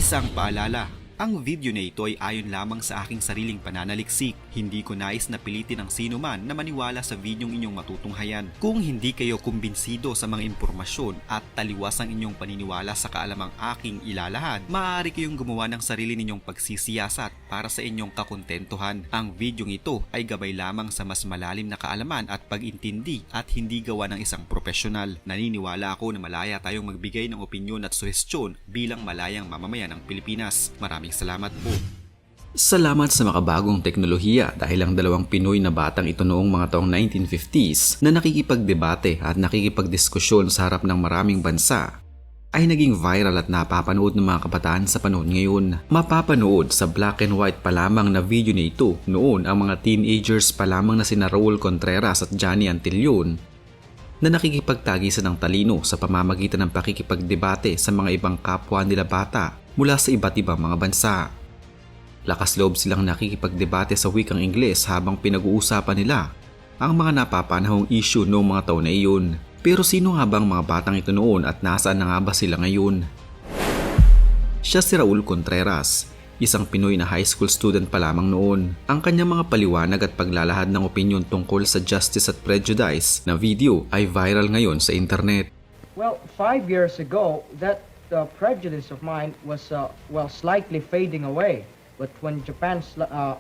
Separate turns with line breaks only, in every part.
Isang paalala, ang video na ito ay ayon lamang sa aking sariling pananaliksik. Hindi ko nais na pilitin ang sino man na maniwala sa videong inyong matutunghayan. Kung hindi kayo kumbinsido sa mga impormasyon at taliwas ang inyong paniniwala sa kaalamang aking ilalahad, maaari kayong gumawa ng sarili ninyong pagsisiyasat para sa inyong kakontentuhan. Ang videong ito ay gabay lamang sa mas malalim na kaalaman at pag-intindi at hindi gawa ng isang profesional. Naniniwala ako na malaya tayong magbigay ng opinyon at suhestyon bilang malayang mamamayan ng Pilipinas. Maraming salamat po.
Salamat sa makabagong teknolohiya dahil ang dalawang Pinoy na batang ito noong mga taong 1950s na nakikipagdebate at nakikipagdiskusyon sa harap ng maraming bansa ay naging viral at napapanood ng mga kabataan sa panahon ngayon. Mapapanood sa black and white pa lamang na video na ito noon ang mga teenagers pa lamang na sina Raul Contreras at Johnny Antillon na nakikipagtagisan ng talino sa pamamagitan ng pakikipagdebate sa mga ibang kapwa nila bata mula sa iba't ibang mga bansa. Lakas loob silang nakikipagdebate sa wikang Ingles habang pinag-uusapan nila ang mga napapanahong issue noong mga taon na iyon. Pero sino nga bang mga batang ito noon at nasaan na nga ba sila ngayon? Siya si Raul Contreras, isang Pinoy na high school student pa lamang noon. Ang kanyang mga paliwanag at paglalahad ng opinyon tungkol sa justice at prejudice na video ay viral ngayon sa internet.
Well, 5 years ago, that prejudice of mine was slightly fading away. But when Japan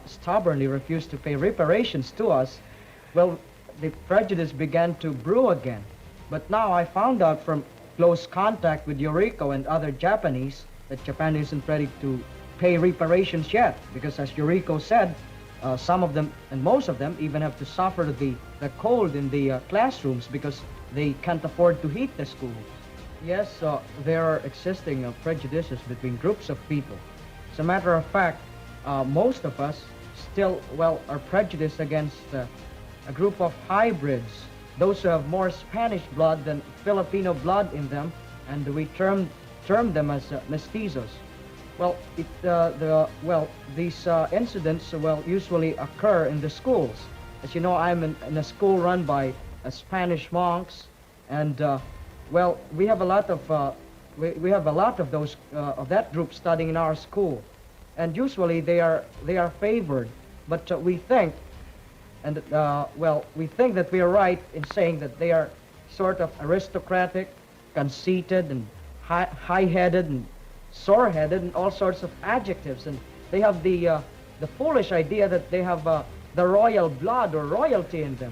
stubbornly refused to pay reparations to us, well, the prejudice began to brew again. But now I found out from close contact with Yuriko and other Japanese that Japan isn't ready to pay reparations yet, because as Yuriko said, some of them and most of them even have to suffer the cold in the classrooms because they can't afford to heat the schools. Yes, there are existing prejudices between groups of people. As a matter of fact, most of us still, are prejudiced against a group of hybrids, those who have more Spanish blood than Filipino blood in them, and we term them as mestizos. Well, these incidents usually occur in the schools. As you know, I'm in a school run by Spanish monks, and we have a lot of we have a lot of those of that group studying in our school, and usually they are favored. But we think, we think that we are right in saying that they are sort of aristocratic, conceited, and high-headed, and sore-headed, and all sorts of adjectives. And they have the foolish idea that they have the royal blood or royalty in them.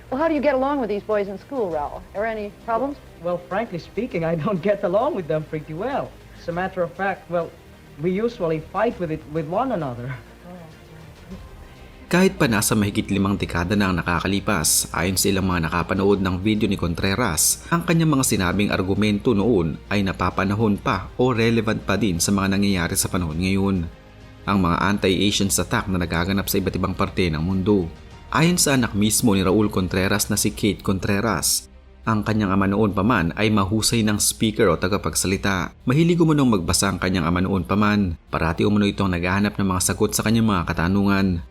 Well, how do you get along with these boys in school, Raul? Are there any problems?
Well, frankly speaking, I don't get along with them pretty well. As a matter of fact, we usually fight with one another.
Kahit pa nasa mahigit 5 dekada na ang nakakalipas, ayon sa ilang mga nakapanood ng video ni Contreras, ang kanyang mga sinabing argumento noon ay napapanahon pa o relevant pa din sa mga nangyayari sa panahon ngayon. Ang mga anti-Asians attack na nagaganap sa iba't ibang parte ng mundo. Ayon sa anak mismo ni Raul Contreras na si Kate Contreras, ang kanyang ama noon pa man ay mahusay ng speaker o tagapagsalita. Mahilig umunong magbasa ang kanyang ama noon pa man. Parati umuno itong naghahanap ng mga sagot sa kanyang mga katanungan.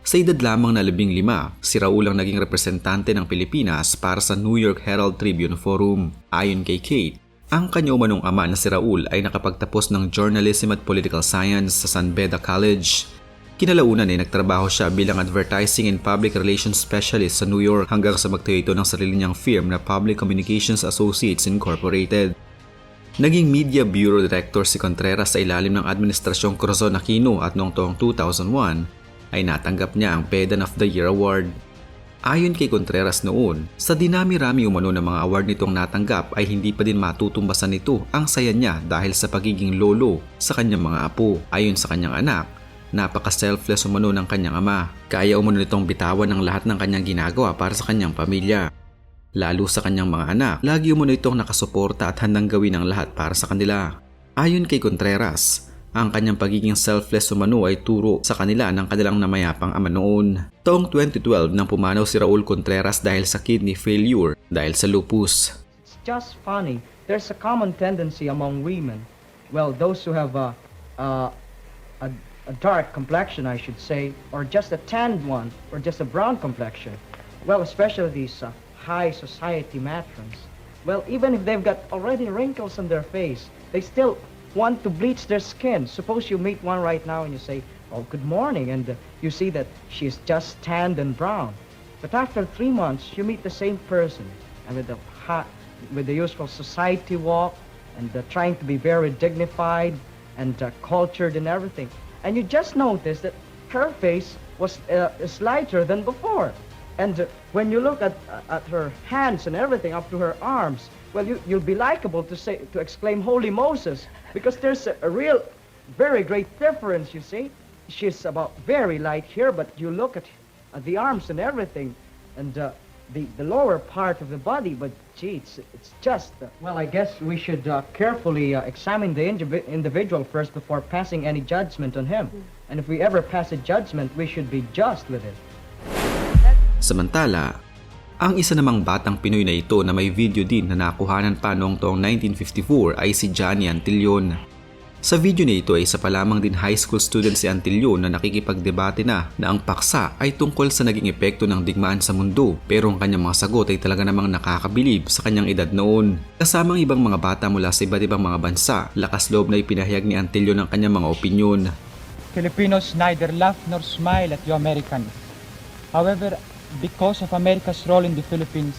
Sa edad lamang na 15, si Raul ang naging representante ng Pilipinas para sa New York Herald Tribune Forum. Ayon kay Kate, ang kanyang umanong ama na si Raul ay nakapagtapos ng Journalism at Political Science sa San Beda College. Kinalaunan ay nagtrabaho siya bilang Advertising and Public Relations Specialist sa New York hanggang sa magtayo ito ng sarili niyang firm na Public Communications Associates Incorporated. Naging Media Bureau Director si Contreras sa ilalim ng Administrasyong Corazon Aquino at noong taong 2001 ay natanggap niya ang Pedant of the Year Award. Ayon kay Contreras noon, sa dinami-rami umano ng mga award nitong natanggap ay hindi pa din matutumbasan nito ang saya niya dahil sa pagiging lolo sa kanyang mga apo. Ayon sa kanyang anak, napaka-selfless umano ng kanyang ama. Kaya umano nitong bitawan ng lahat ng kanyang ginagawa para sa kanyang pamilya. Lalo sa kanyang mga anak, lagi umano itong nakasuporta at handang gawin ang lahat para sa kanila. Ayon kay Contreras, ang kanyang pagiging selfless umano ay turo sa kanila ng kanilang namayapang ama noon. Taong 2012 nang pumanaw si Raul Contreras dahil sa kidney failure dahil sa lupus.
It's just funny. There's a common tendency among women. Well, those who have a dark complexion, I should say, or just a tanned one, or just a brown complexion. Well, especially these high society matrons. Well, even if they've got already wrinkles on their face, they still want to bleach their skin. Suppose you meet one right now and you say, "Oh, good morning," and you see that she's just tanned and brown. But after 3 months, you meet the same person, and with the usual society walk, and trying to be very dignified and cultured and everything. And you just notice that her face was is lighter than before. And when you look at her hands and everything up to her arms, well, you'll be likable to exclaim, "Holy Moses," because there's a real, very great difference, you see. She's about very light here, but you look at the arms and everything, and the lower part of the body, but gee, it's just... Well, I guess we should carefully examine the individual first before passing any judgment on him. And if we ever pass a judgment, we should be just with it.
Samantala, ang isa namang batang Pinoy na ito na may video din na nakuhanan pa noong taong 1954 ay si Johnny Antillon. Sa video na ito ay isa pa lamang din high school student si Antillon na nakikipagdebate na ang paksa ay tungkol sa naging epekto ng digmaan sa mundo, pero ang kanyang mga sagot ay talaga namang nakakabilib sa kanyang edad noon. Kasamang ibang mga bata mula sa iba't ibang mga bansa, lakas loob na ipinahayag ni Antillon ang kanyang mga opinyon.
Filipinos neither laugh nor smile at you Americans. However, because of America's role in the Philippines,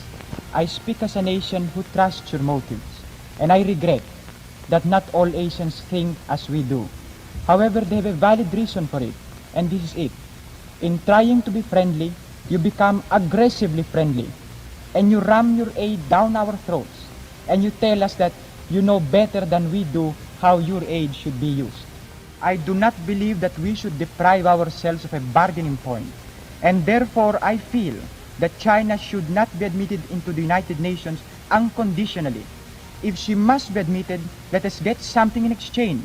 I speak as a nation who trusts your motives, and I regret that not all Asians think as we do. However, they have a valid reason for it, and this is it. In trying to be friendly, you become aggressively friendly, and you ram your aid down our throats, and you tell us that you know better than we do how your aid should be used. I do not believe that we should deprive ourselves of a bargaining point, and therefore I feel that China should not be admitted into the United Nations unconditionally. If she must be admitted, let us get something in exchange,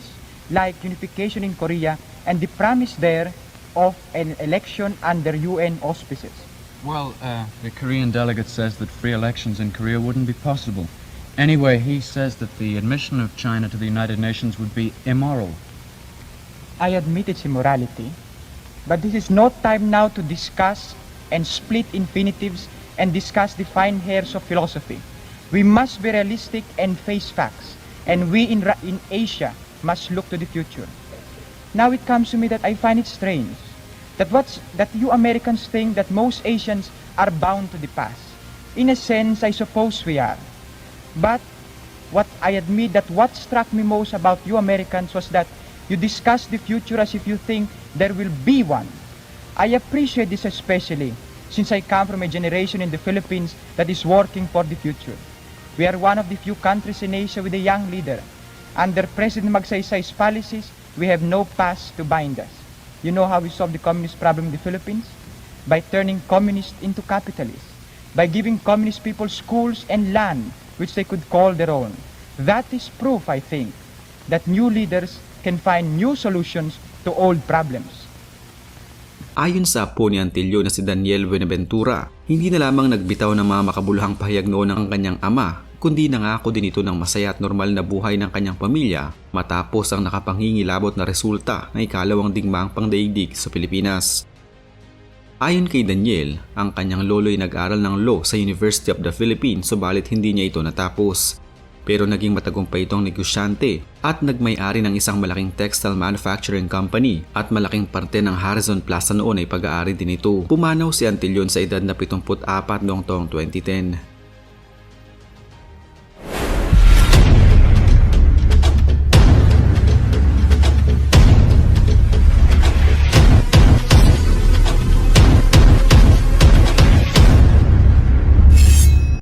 like unification in Korea and the promise there of an election under UN auspices.
Well, the Korean delegate says that free elections in Korea wouldn't be possible. Anyway, he says that the admission of China to the United Nations would be immoral.
I admit its immorality, but this is no time now to discuss and split infinitives and discuss the fine hairs of philosophy. We must be realistic and face facts, and we in Asia must look to the future. Now it comes to me that I find it strange that you Americans think that most Asians are bound to the past. In a sense, I suppose we are. But I admit that what struck me most about you Americans was that you discuss the future as if you think there will be one. I appreciate this especially since I come from a generation in the Philippines that is working for the future. We are one of the few countries in Asia with a young leader. Under President Magsaysay's policies, we have no past to bind us. You know how we solve the communist problem in the Philippines? By turning communists into capitalists. By giving communist people schools and land which they could call their own. That is proof, I think, that new leaders can find new solutions to old problems.
Ayon sa apo ni Antillon na si Daniel Buenaventura, hindi na lamang nagbitaw ng mga makabuluhang pahayag noon ng kanyang ama, kundi nangako din ito ng masaya at normal na buhay ng kanyang pamilya matapos ang nakapanghingilabot na resulta ng ikalawang digmaang pangdaigdig sa Pilipinas. Ayon kay Daniel, ang kanyang lolo ay nag-aral ng law sa University of the Philippines subalit hindi niya ito natapos. Pero naging matagumpay itong negosyante at nagmay-ari ng isang malaking textile manufacturing company at malaking parte ng Harrison Plaza noon ay pag-aari din ito. Pumanaw si Antillon sa edad na 74 noong taong 2010.